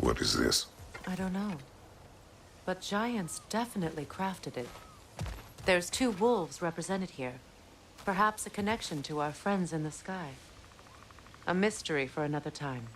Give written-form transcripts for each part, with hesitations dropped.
What is this? I don't know. But giants definitely crafted it. There's 2 wolves represented here. Perhaps a connection to our friends in the sky. A mystery for another time.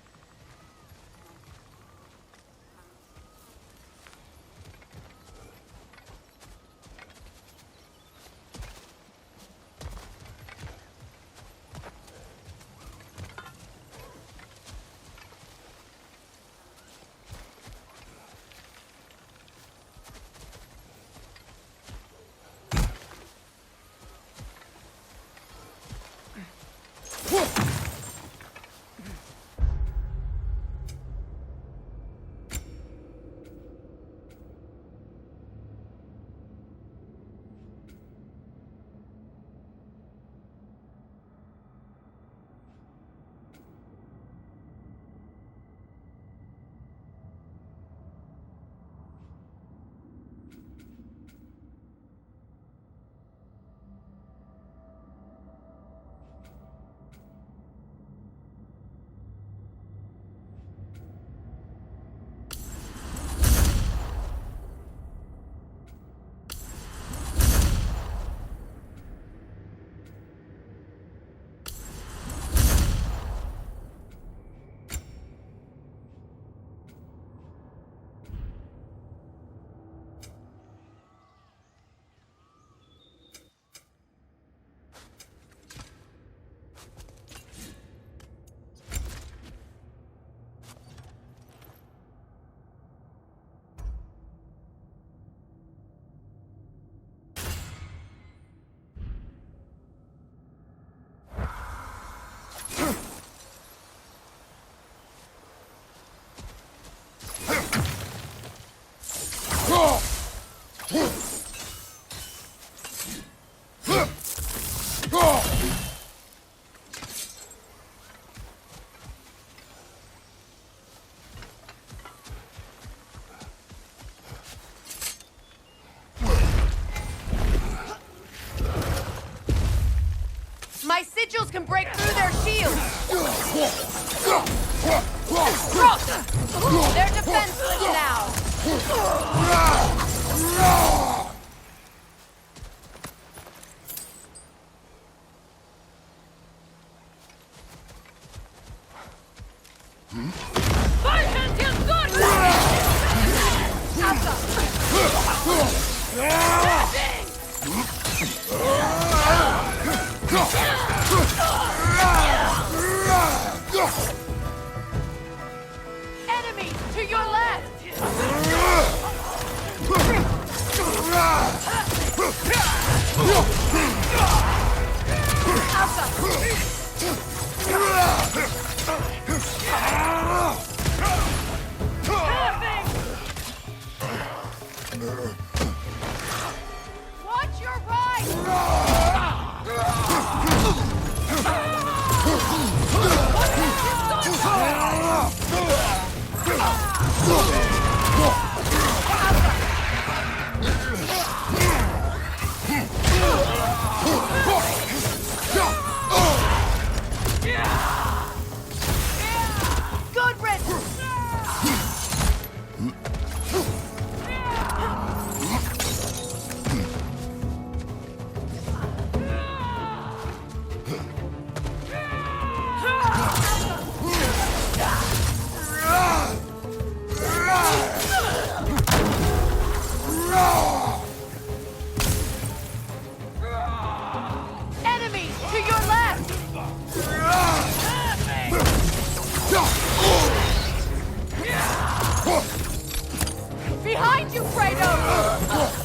My sigils can break through their shields! Brok! They're defenseless now! Enemy to your left! Watch your Good riddance! Enemy to your left! Behind you, Kratos!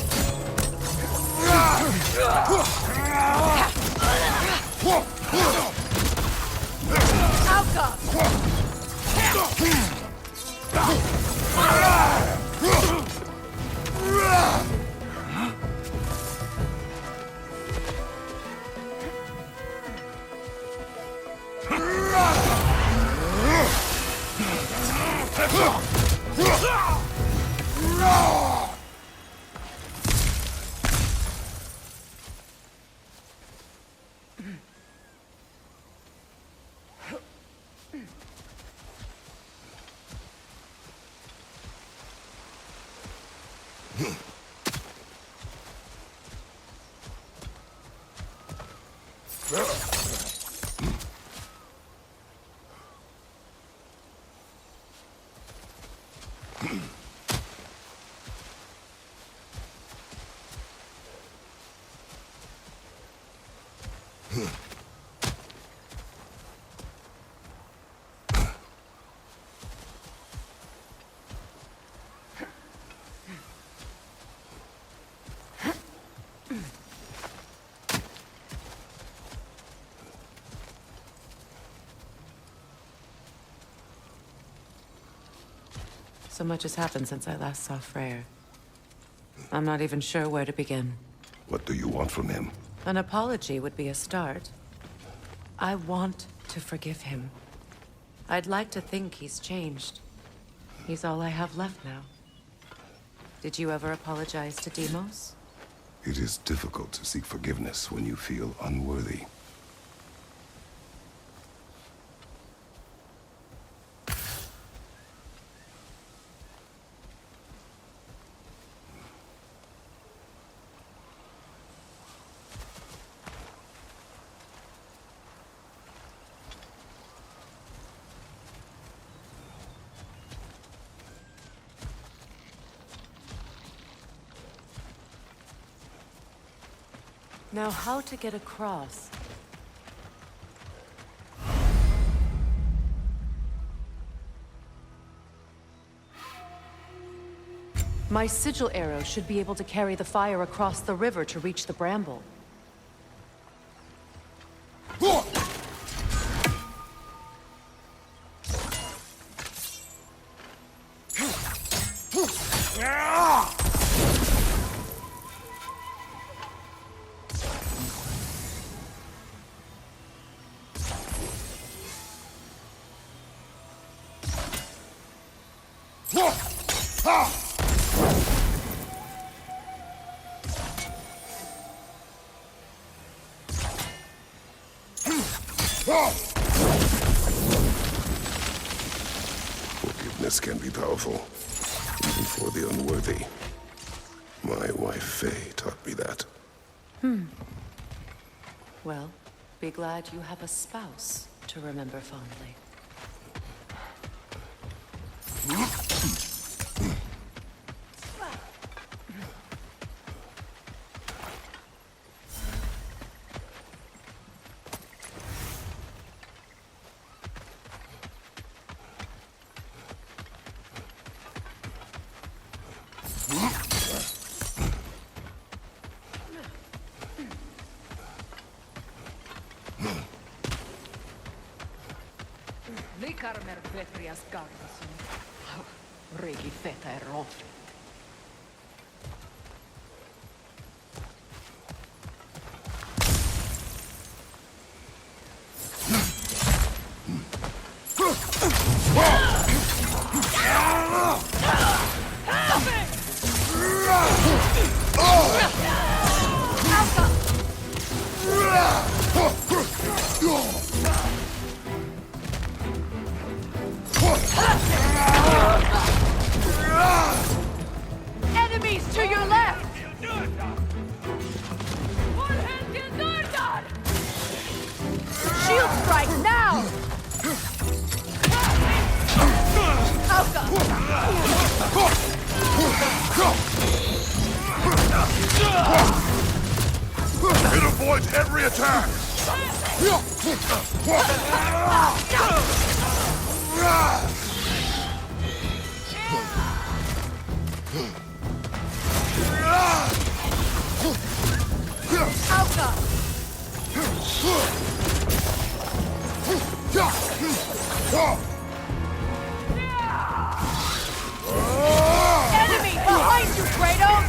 So much has happened since I last saw Freya. I'm not even sure where to begin. What do you want from him? An apology would be a start. I want to forgive him. I'd like to think he's changed. He's all I have left now. Did you ever apologize to Deimos? It is difficult to seek forgiveness when you feel unworthy. Now, how to get across? My sigil arrow should be able to carry the fire across the river to reach the bramble. Forgiveness can be powerful, even for the unworthy. My wife, Faye, taught me that. Well, be glad you have a spouse to remember fondly. Likarmer vetrias gardasun. Regi feta e rofri. Enemies to your left! Shield strike now! It avoids every attack! Enemy behind you, Kratos!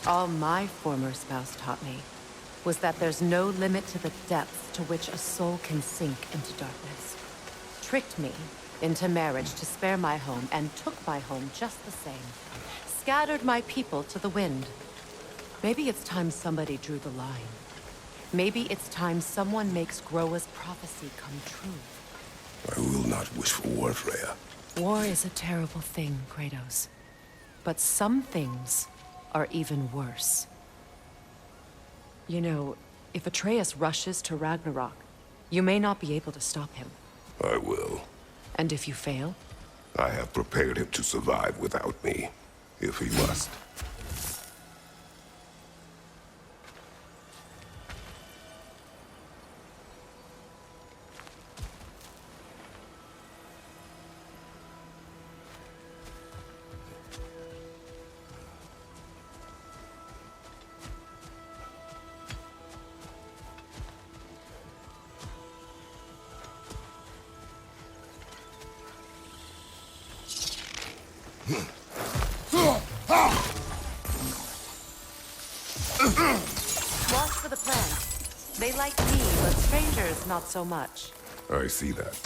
All my former spouse taught me was that there's no limit to the depth to which a soul can sink into darkness. Tricked me into marriage to spare my home and took my home just the same. Scattered my people to the wind. Maybe it's time somebody drew the line. Maybe it's time someone makes Groa's prophecy come true. I will not wish for war, Freya. War is a terrible thing, Kratos. But some things are even worse. You know, if Atreus rushes to Ragnarok, you may not be able to stop him. I will. And if you fail? I have prepared him to survive without me, if he must. Watch for the plants. They like me, but strangers not so much. I see that.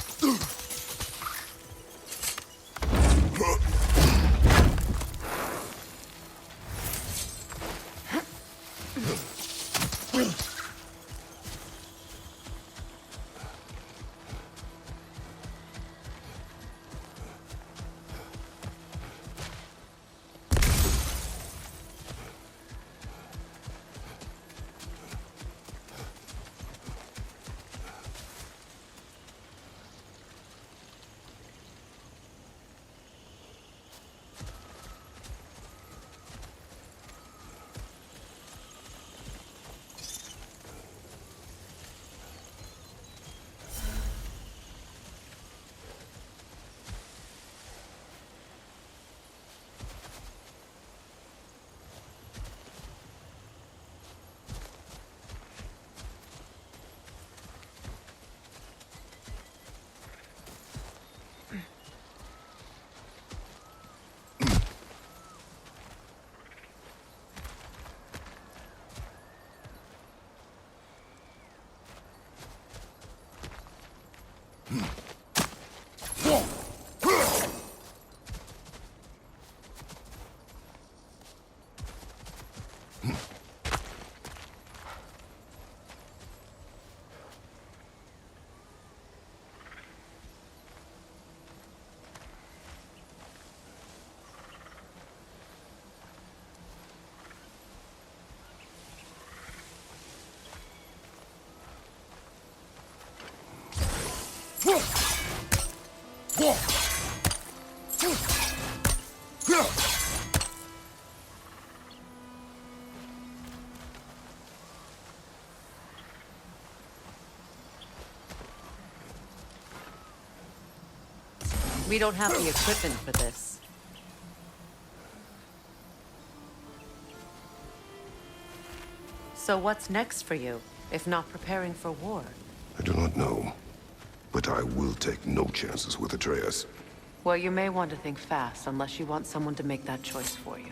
We don't have the equipment for this. So what's next for you, if not preparing for war? I do not know, but I will take no chances with Atreus. Well, you may want to think fast, unless you want someone to make that choice for you.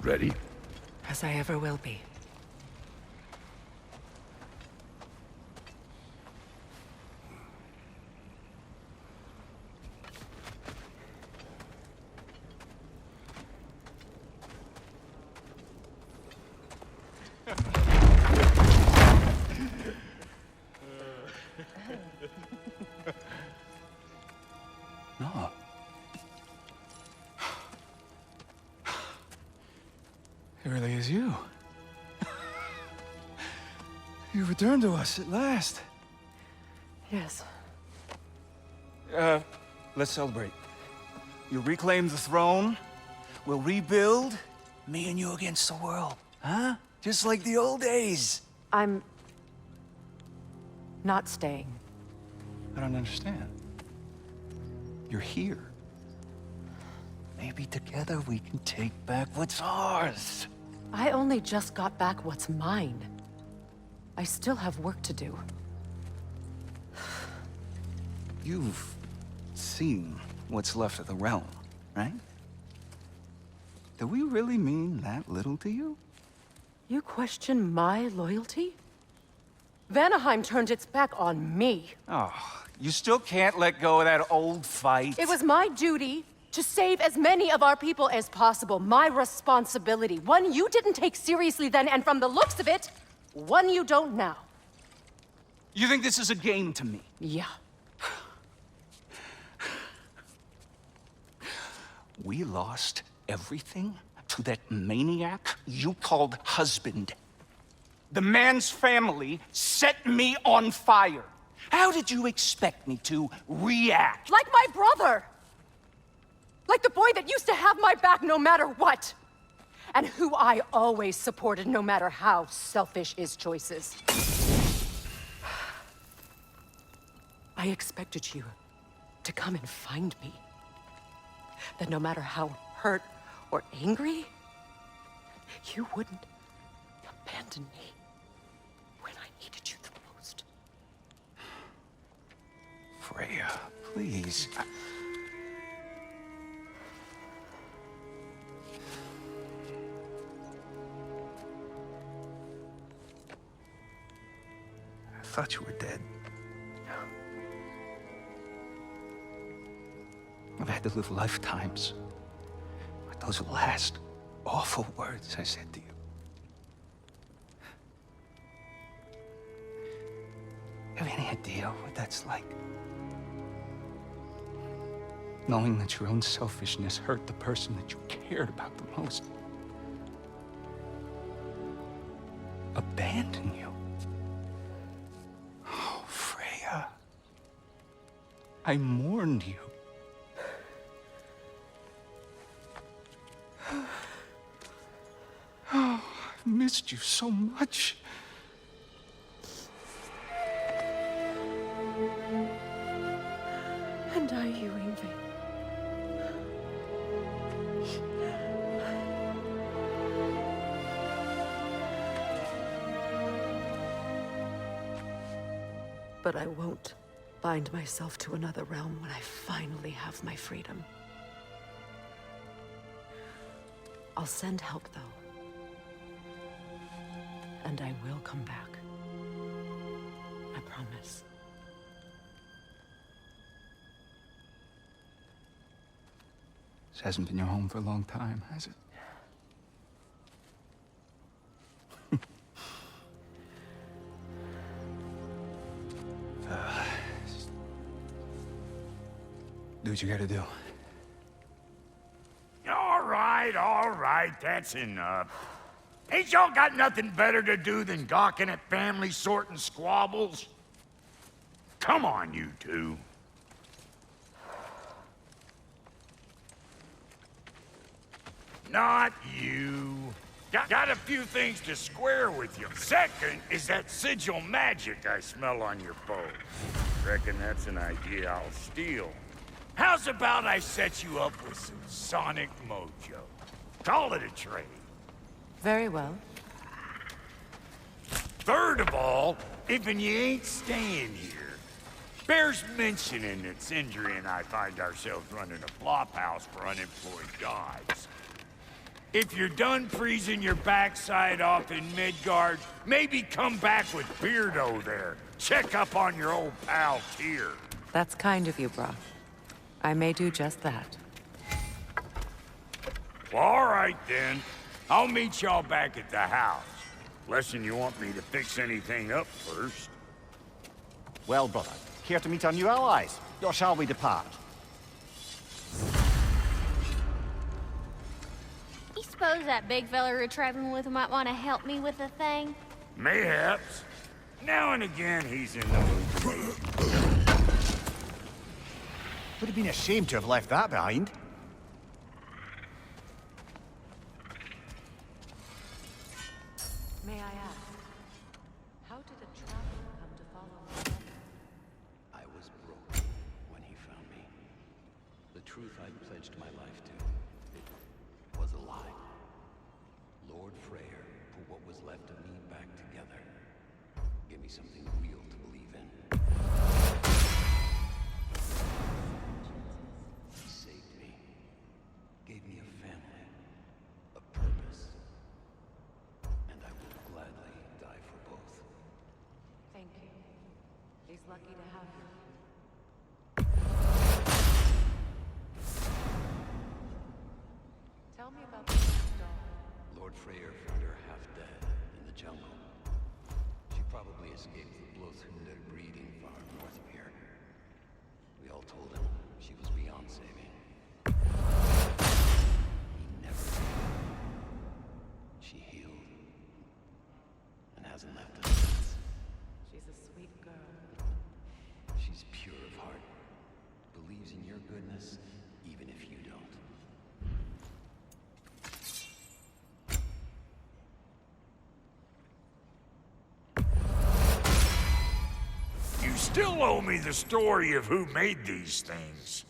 Ready? As I ever will be. No. It really is you. You returned to us at last. Yes. Let's celebrate. You reclaim the throne. We'll rebuild. Me and you against the world. Huh? Just like the old days. I'm not staying. I don't understand. You're here. Maybe together we can take back what's ours. I only just got back what's mine. I still have work to do. You've seen what's left of the realm, right? Do we really mean that little to you? You question my loyalty? Vanaheim turned its back on me. Oh, you still can't let go of that old fight? It was my duty to save as many of our people as possible. My responsibility. One you didn't take seriously then, and from the looks of it, one you don't now. You think this is a game to me? Yeah. We lost everything to that maniac you called husband. The man's family set me on fire. How did you expect me to react? Like my brother! Like the boy that used to have my back no matter what! And who I always supported no matter how selfish his choices. I expected you to come and find me. That no matter how hurt or angry, you wouldn't abandon me when I needed you the most. Freya, please. I thought you were dead. I've had to live lifetimes with those last awful words I said to you. Have any idea what that's like? Knowing that your own selfishness hurt the person that you cared about the most. Abandon you. Oh, Freya. I mourned you. Oh, I've missed you so much. And are you, Ingrid? But I won't bind myself to another realm when I finally have my freedom. I'll send help, though. And I will come back. I promise. This hasn't been your home for a long time, has it? Do what you gotta do. All right, that's enough. Ain't y'all got nothing better to do than gawking at family sorting squabbles? Come on, you two. Not you. Got a few things to square with you. Second is that sigil magic I smell on your bow. Reckon that's an idea I'll steal. How's about I set you up with some sonic mojo? Call it a trade. Very well. Third of all, if you ain't staying here, bears mentioning that Sindri and I find ourselves running a flop house for unemployed gods. If you're done freezing your backside off in Midgard, maybe come back with Beardo there. Check up on your old pal Tyr. That's kind of you, Brok. I may do just that. Well, all right then. I'll meet y'all back at the house. Less'n you want me to fix anything up first. Well, brother, care to meet our new allies? Or shall we depart? You suppose that big fella we're traveling with might want to help me with a thing? Mayhaps. Now and again, he's in the mood to make. Would have been a shame to have left that behind. May I ask, how did a traveler come to follow me? I was Brok when he found me. The truth I'd pledged my life to, it was a lie. Lord Freyr put what was left of me back together. Give me something real to believe in. He saved me. Gave me a family. A purpose. And I will gladly die for both. Thank you. He's lucky to have you. Tell me about the doll. Lord Freyr found her half dead in the jungle. She probably escaped the Blothhunder breeding far north of here. We all told him she was beyond saving. He never gave up. She healed. And hasn't left us since. She's a sweet girl. She's pure of heart. Believes in your goodness, even if you don't. You still owe me the story of who made these things.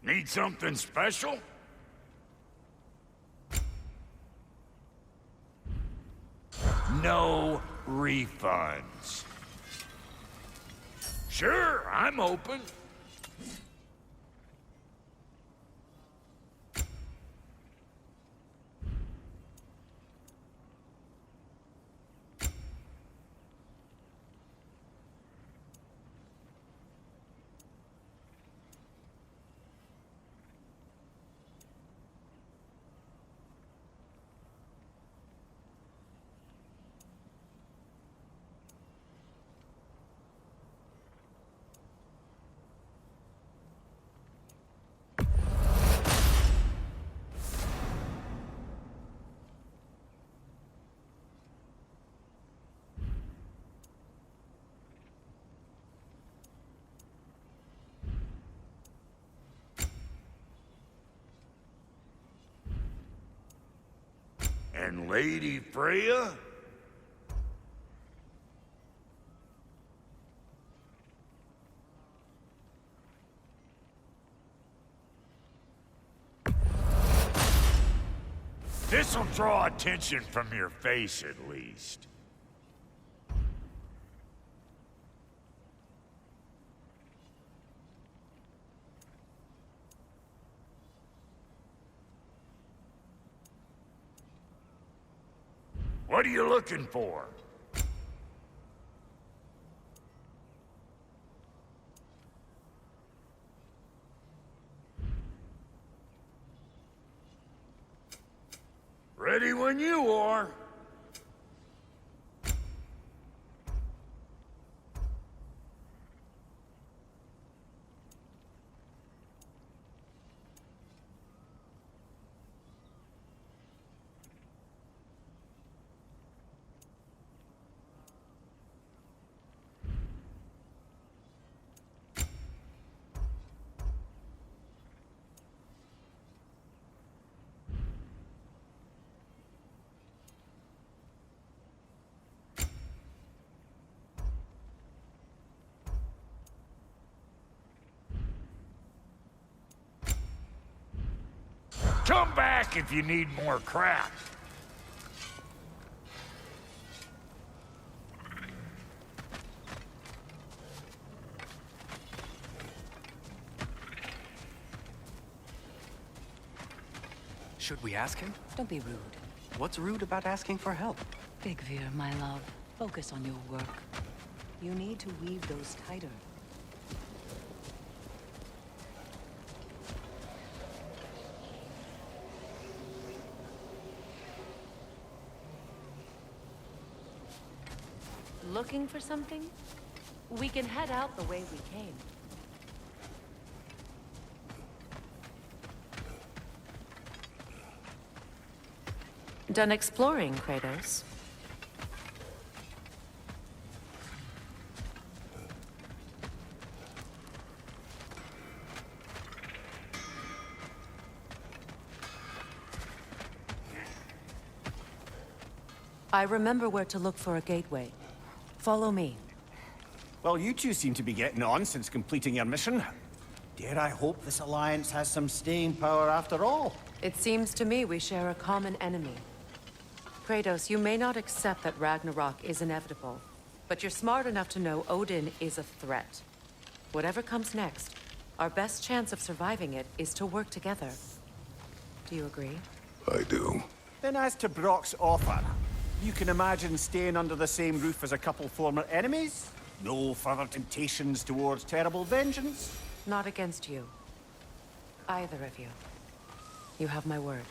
Need something special? No refunds. Sure, I'm open. And Lady Freya? This'll draw attention from your face, at least. What are you looking for? Ready when you are. Come back if you need more crap. Should we ask him? Don't be rude. What's rude about asking for help? Big Veer, my love. Focus on your work. You need to weave those tighter. Looking for something? We can head out the way we came. Done exploring, Kratos? I remember where to look for a gateway. Follow me. Well, you two seem to be getting on since completing your mission. Dare I hope this alliance has some staying power after all? It seems to me we share a common enemy. Kratos, you may not accept that Ragnarok is inevitable, but you're smart enough to know Odin is a threat. Whatever comes next, our best chance of surviving it is to work together. Do you agree? I do. Then as to Brok's offer, you can imagine staying under the same roof as a couple former enemies? No further temptations towards terrible vengeance? Not against you. Either of you. You have my word.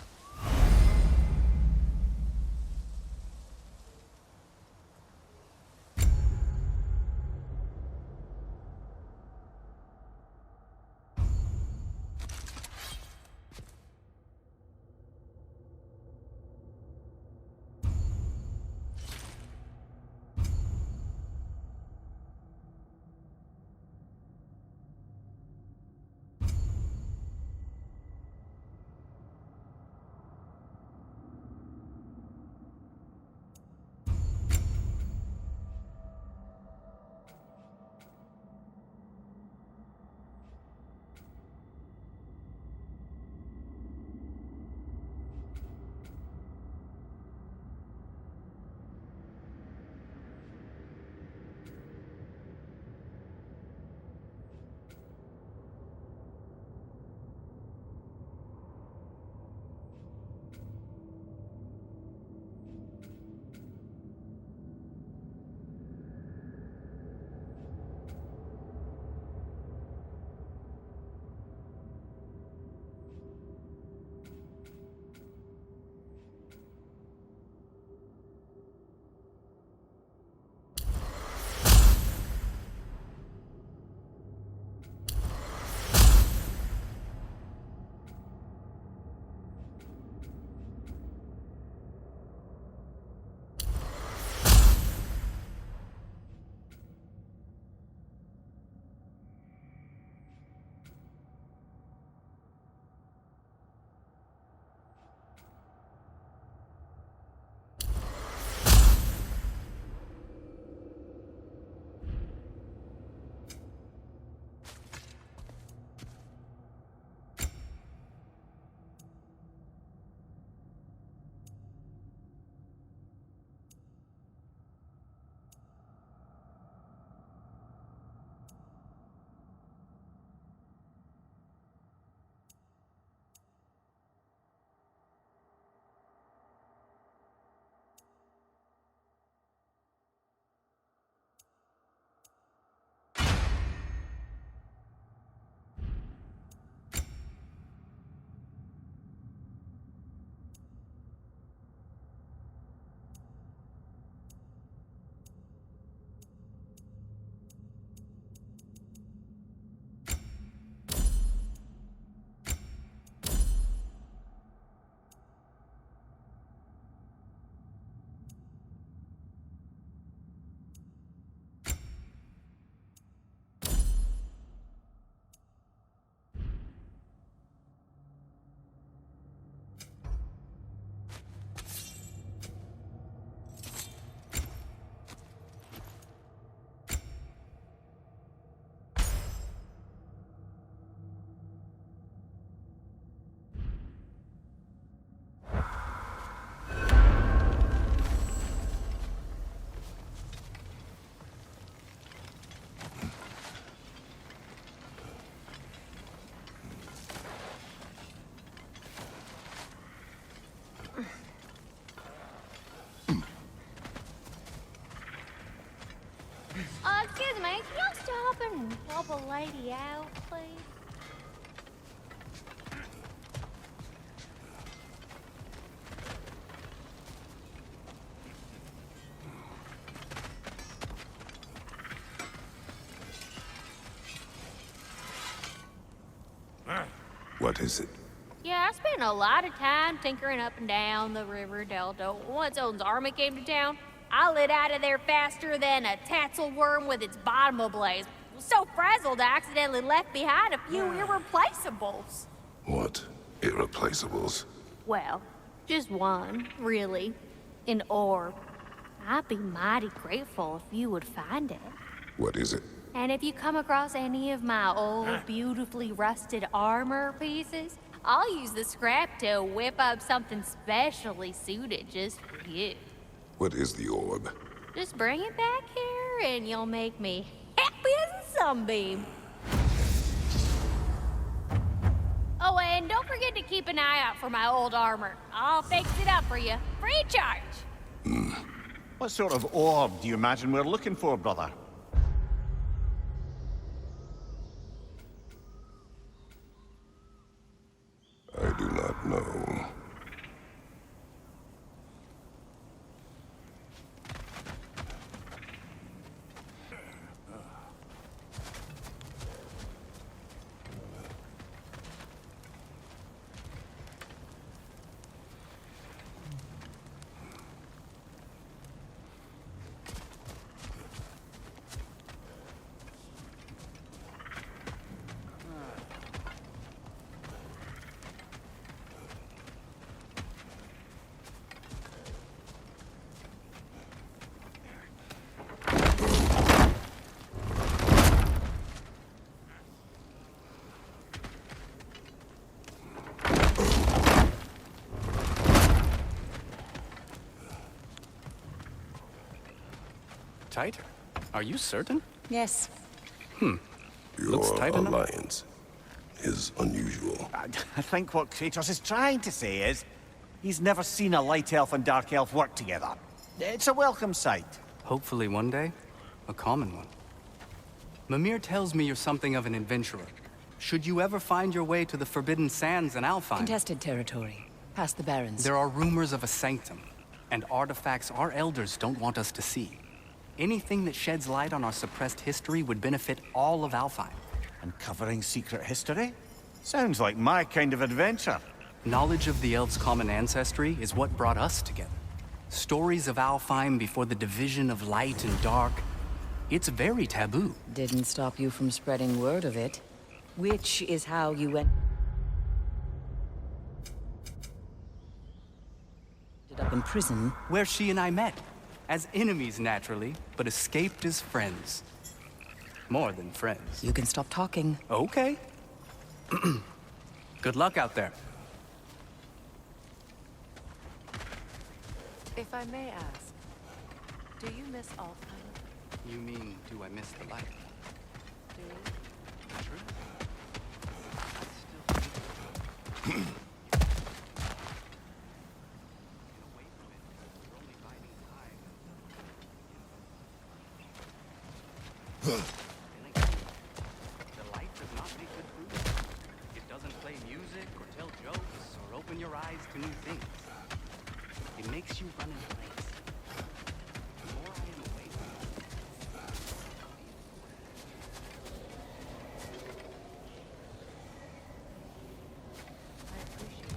lady out, please? What is it? Yeah, I spent a lot of time tinkering up and down the river delta. Once Odin's army came to town, I lit out of there faster than a tassel worm with its bottom ablaze. So frazzled, I accidentally left behind a few irreplaceables. What irreplaceables? Well, just one, really. An orb. I'd be mighty grateful if you would find it. What is it? And if you come across any of my old, beautifully rusted armor pieces, I'll use the scrap to whip up something specially suited just for you. What is the orb? Just bring it back here and you'll make me happy as a sunbeam. Oh, and don't forget to keep an eye out for my old armor. I'll fix it up for you, free of charge. What sort of orb do you imagine we're looking for, brother? I do not know. Tight? Are you certain? Yes. Looks Your tight enough. alliance is unusual. I think what Kratos is trying to say is, he's never seen a light elf and dark elf work together. It's a welcome sight. Hopefully one day, a common one. Mimir tells me you're something of an adventurer. Should you ever find your way to the Forbidden Sands in Alfheim, Contested territory. Past the Barrens. there are rumors of a sanctum, and artifacts our elders don't want us to see. Anything that sheds light on our suppressed history would benefit all of Alfheim. Uncovering secret history? Sounds like my kind of adventure. Knowledge of the elves' common ancestry is what brought us together. Stories of Alfheim before the division of light and dark. It's very taboo. Didn't stop you from spreading word of it. Which is how you went... ended up in prison. Where she and I met. As enemies, naturally, but escaped as friends. More than friends. You can stop talking. Okay. Good luck out there. If I may ask, do you miss Alfheim? You mean, do I miss the light? Do you? The light does not make good food. It doesn't play music or tell jokes or open your eyes to new things. It makes you run in place. The more I am away from I appreciate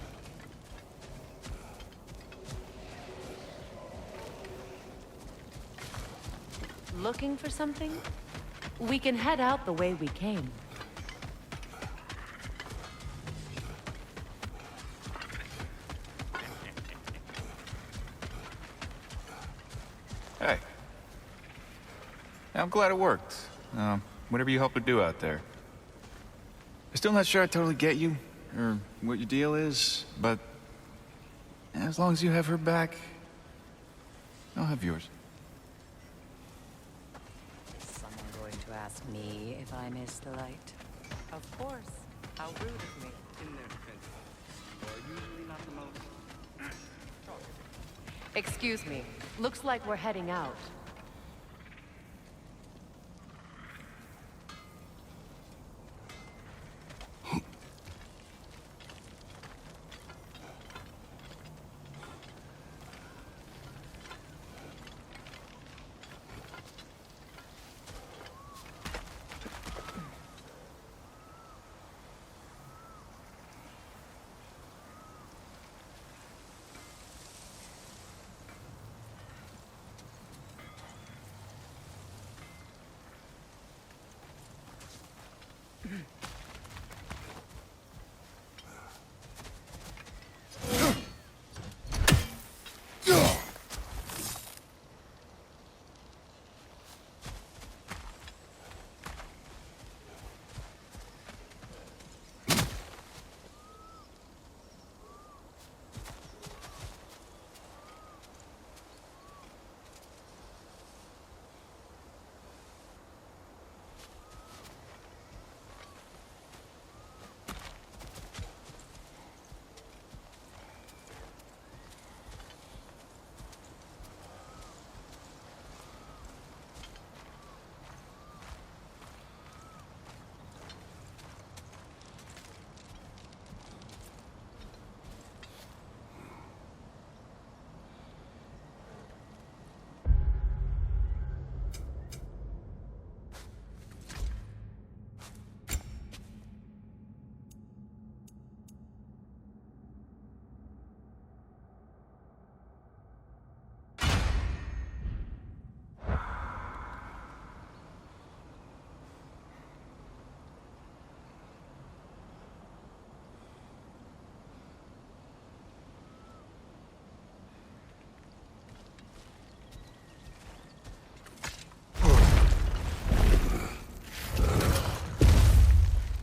it. Looking for something? We can head out the way we came. Hey. I'm glad it worked. Whatever you hope to do out there. I'm still not sure I totally get you, or what your deal is, but as long as you have her back, I'll have yours. Is someone going to ask me if I miss the light? Of course. How rude of me. in their defense. You are usually not the most... Excuse me. Looks like we're heading out.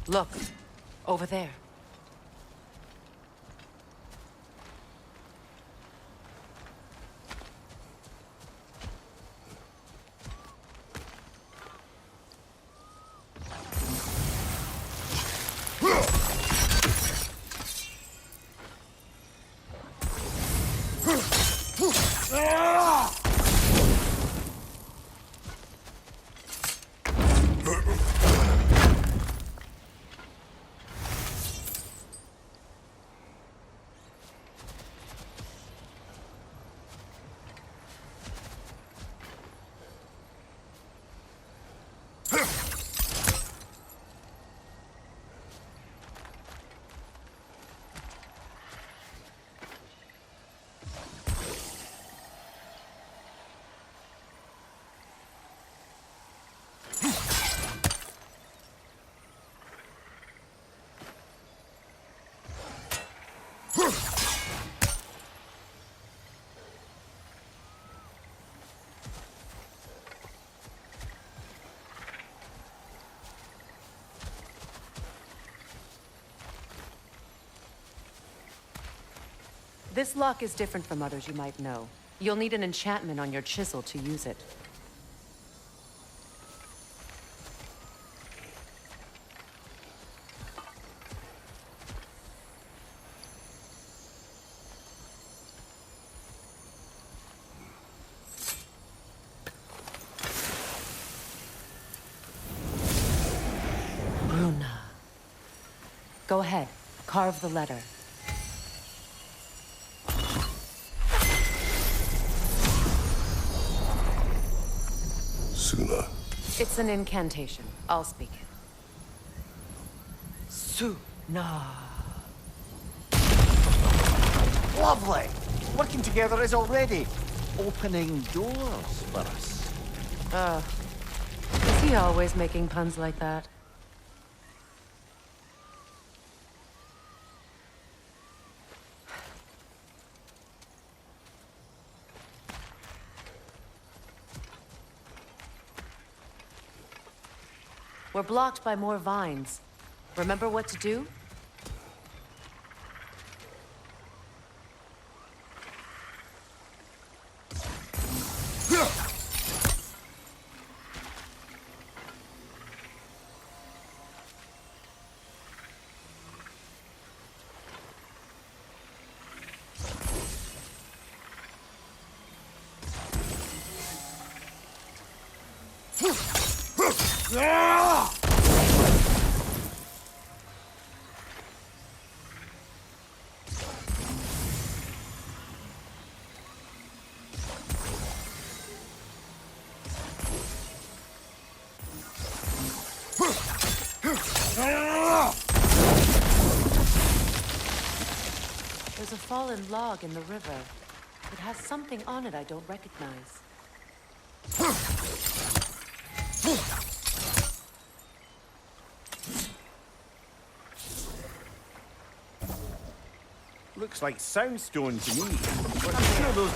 Look, over there. This lock is different from others you might know. You'll need an enchantment on your chisel to use it. Rune. Go ahead, carve the letter. It's an incantation. I'll speak it. Suna. Lovely! Working together is already opening doors for us. Is he always making puns like that? We're blocked by more vines. Remember what to do? There's a fallen log in the river. It has something on it I don't recognize. Looks like soundstone to me. But I'm sure those...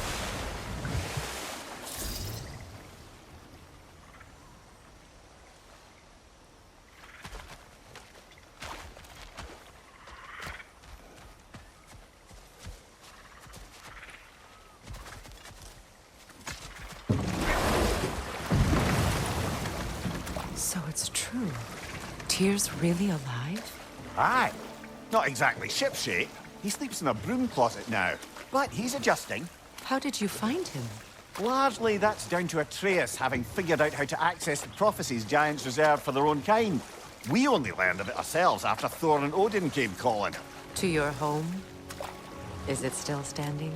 So it's true. Tyr's really alive? Aye. Not exactly shipshape. He sleeps in a broom closet now. But he's adjusting. How did you find him? Largely, that's down to Atreus having figured out how to access the prophecies giants reserve for their own kind. We only learned of it ourselves after Thor and Odin came calling. To your home? Is it still standing?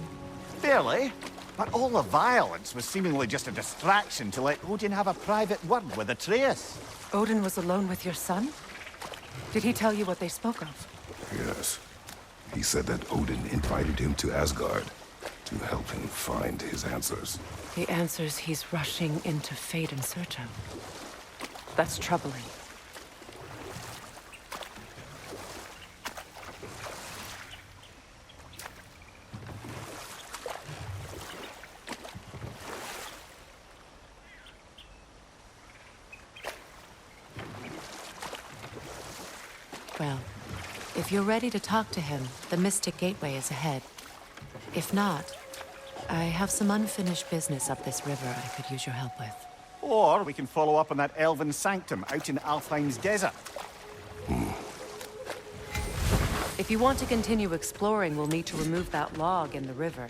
Barely. But all the violence was seemingly just a distraction to let Odin have a private word with Atreus. Odin was alone with your son? Did he tell you what they spoke of? Yes. He said that Odin invited him to Asgard to help him find his answers. The answers he's rushing into fate in search of. That's troubling. Well, if you're ready to talk to him, the Mystic Gateway is ahead. If not, I have some unfinished business up this river I could use your help with. Or we can follow up on that elven sanctum out in Alfheim's desert. If you want to continue exploring, we'll need to remove that log in the river.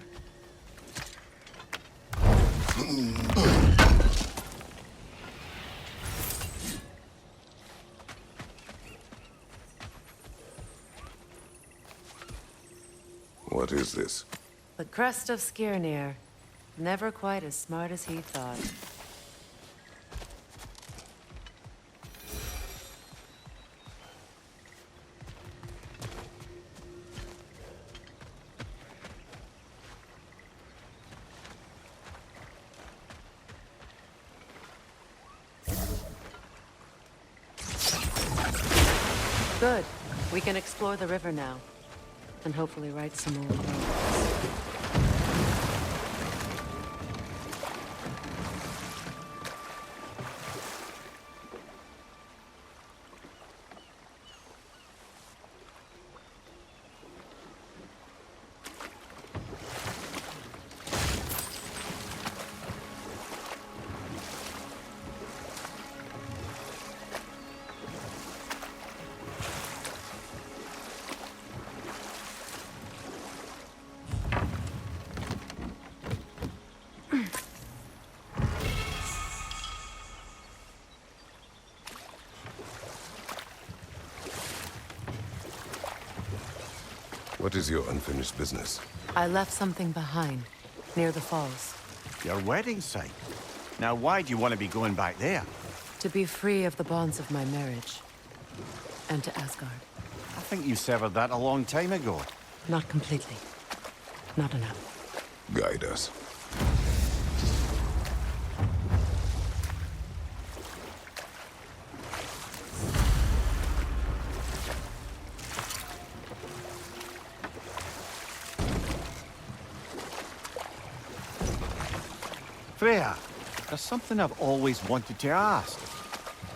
What is this? The crest of Skirnir. Never quite as smart as he thought. Good. We can explore the river now. And hopefully right some more roads. What is your unfinished business? I left something behind, near the falls. Your wedding site. Now, why do you want to be going back there? To be free of the bonds of my marriage. And to Asgard. I think you severed that a long time ago. Not completely. Not enough. Guide us. Freya, there's something I've always wanted to ask.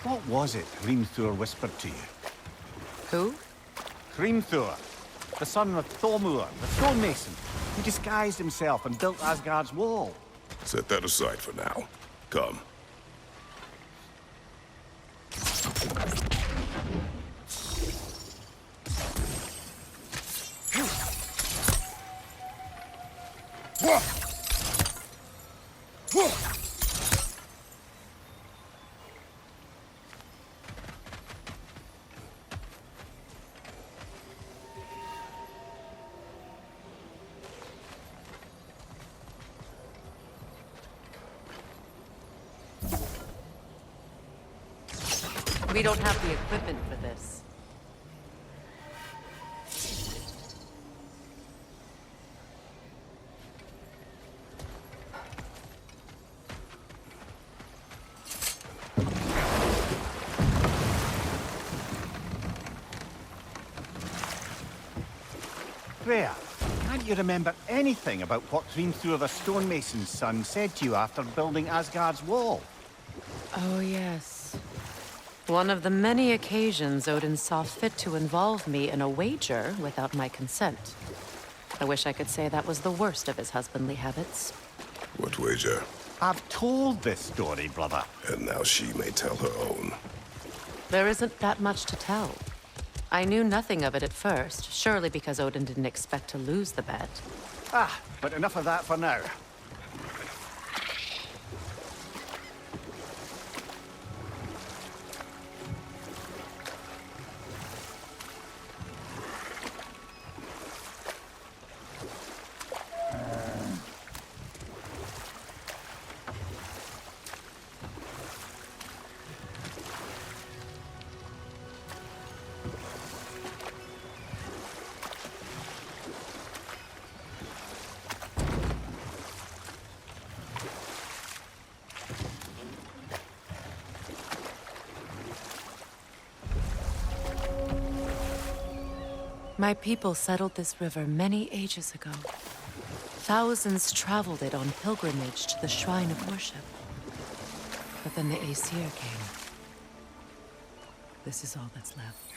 What was it Hrimthur whispered to you? Who? Hrimthur, the son of Thormur, the stonemason, who disguised himself and built Asgard's wall. Set that aside for now. Come. We don't have the equipment for this. Freya, you remember anything about what Hrimthur the stonemason's son said to you after building Asgard's wall. Oh, yes. One of the many occasions Odin saw fit to involve me in a wager without my consent. I wish I could say that was the worst of his husbandly habits. What wager? I've told this story, brother. And now she may tell her own. There isn't that much to tell. I knew nothing of it at first, surely because Odin didn't expect to lose the bet. Ah, but enough of that for now. My people settled this river many ages ago. Thousands traveled it on pilgrimage to the shrine of worship. But then the Aesir came. This is all that's left.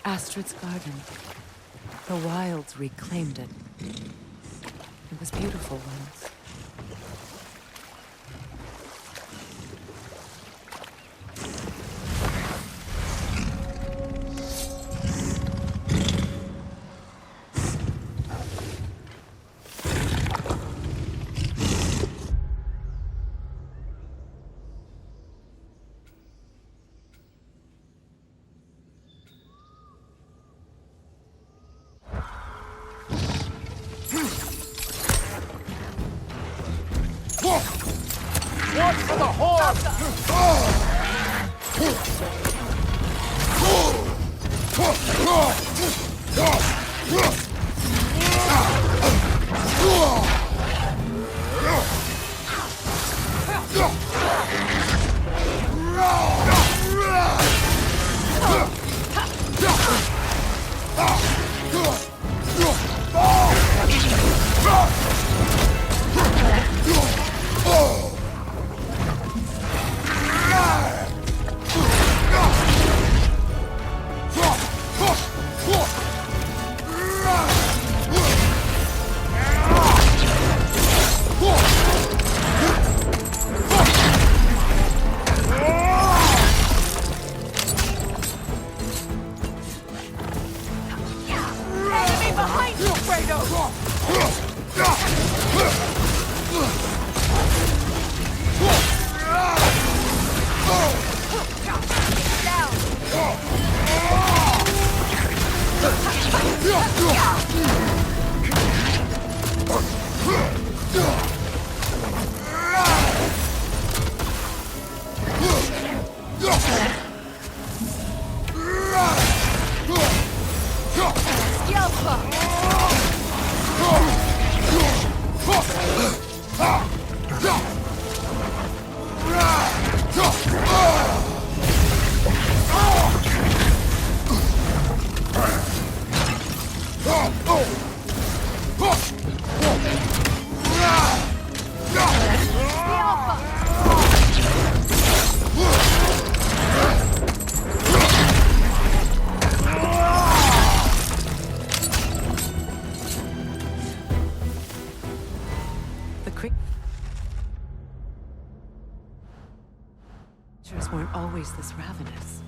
Astrid's garden. The wilds reclaimed it. It was beautiful once. Creatures weren't always this ravenous.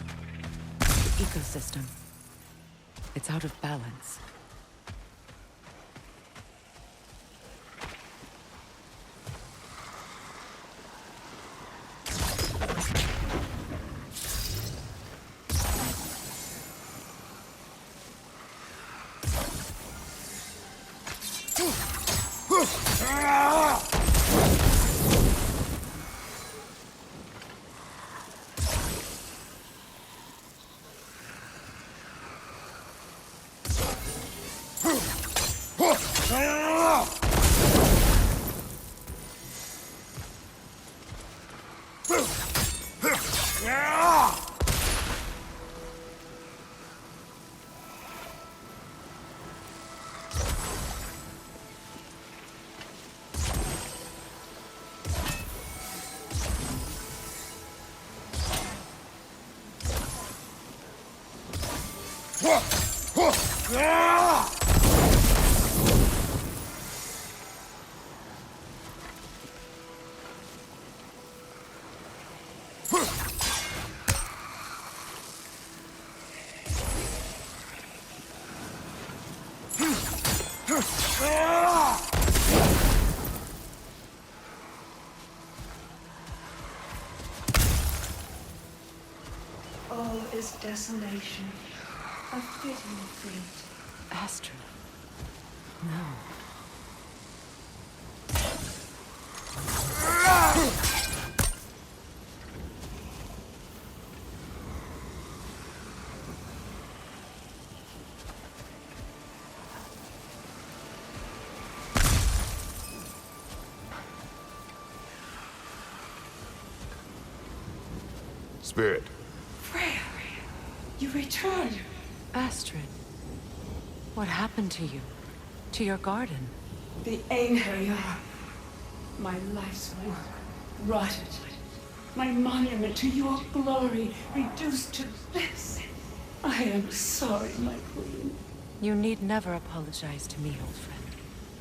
The ecosystem, it's out of balance. All is desolation, a fitting fate. Astrid. No. Spirit. Freya, you returned. Astrid. What happened to you? To your garden? The Einherjar. My life's work rotted. My monument to your glory reduced to this. I am sorry, my queen. You need never apologize to me, old friend.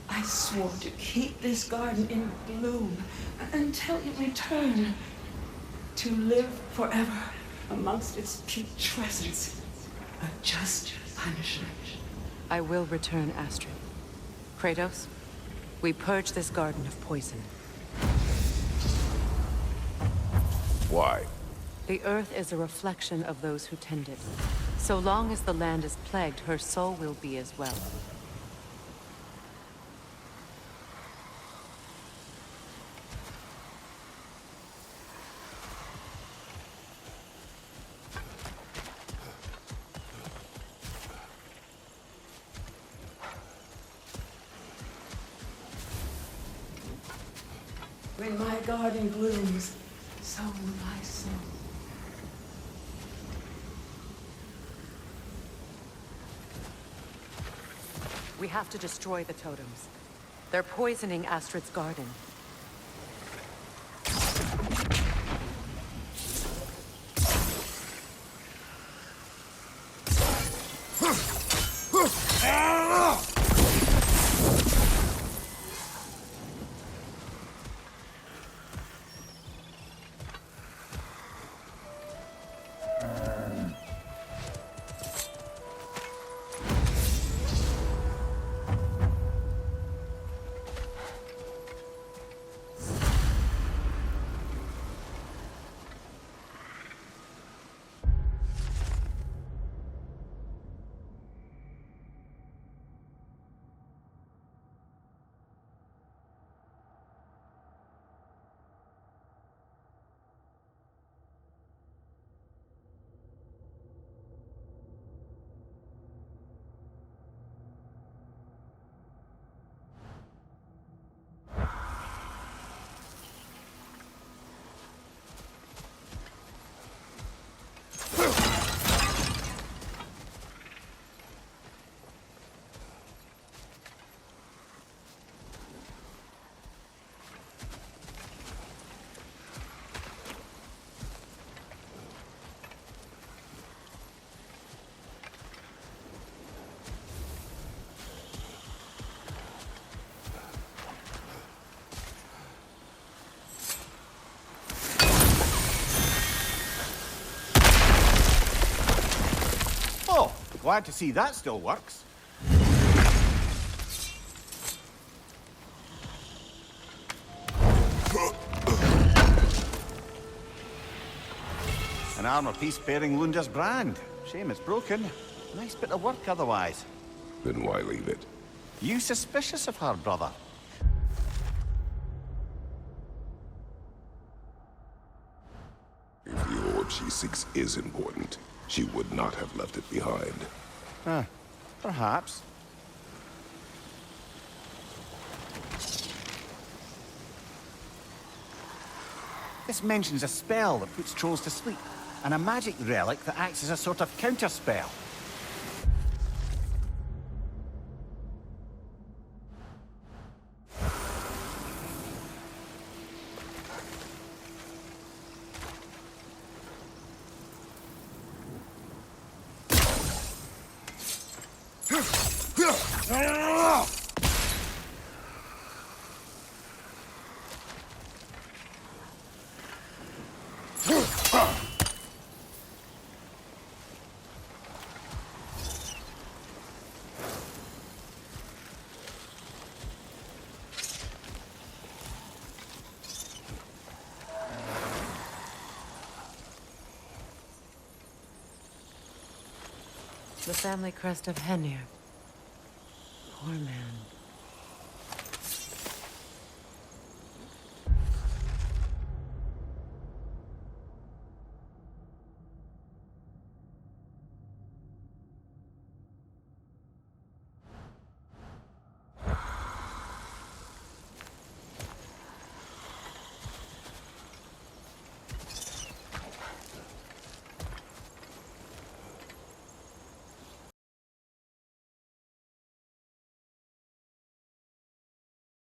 I swore to keep this garden in bloom until you return. To live forever amongst its putrescence. A just punishment. I will return, Astrid. Kratos, we purge this garden of poison. Why? The earth is a reflection of those who tend it. So long as the land is plagued, her soul will be as well. When my garden blooms, so will my soul. We have to destroy the totems. They're poisoning Astrid's garden. Glad to see that still works. An armor piece bearing Lunda's brand. Shame it's broken. Nice bit of work otherwise. Then why leave it? You suspicious of her, brother? If the orb she seeks is important, she would not have left it behind. Perhaps. This mentions a spell that puts trolls to sleep, and a magic relic that acts as a sort of counterspell. The family crest of Fenrir. Poor man.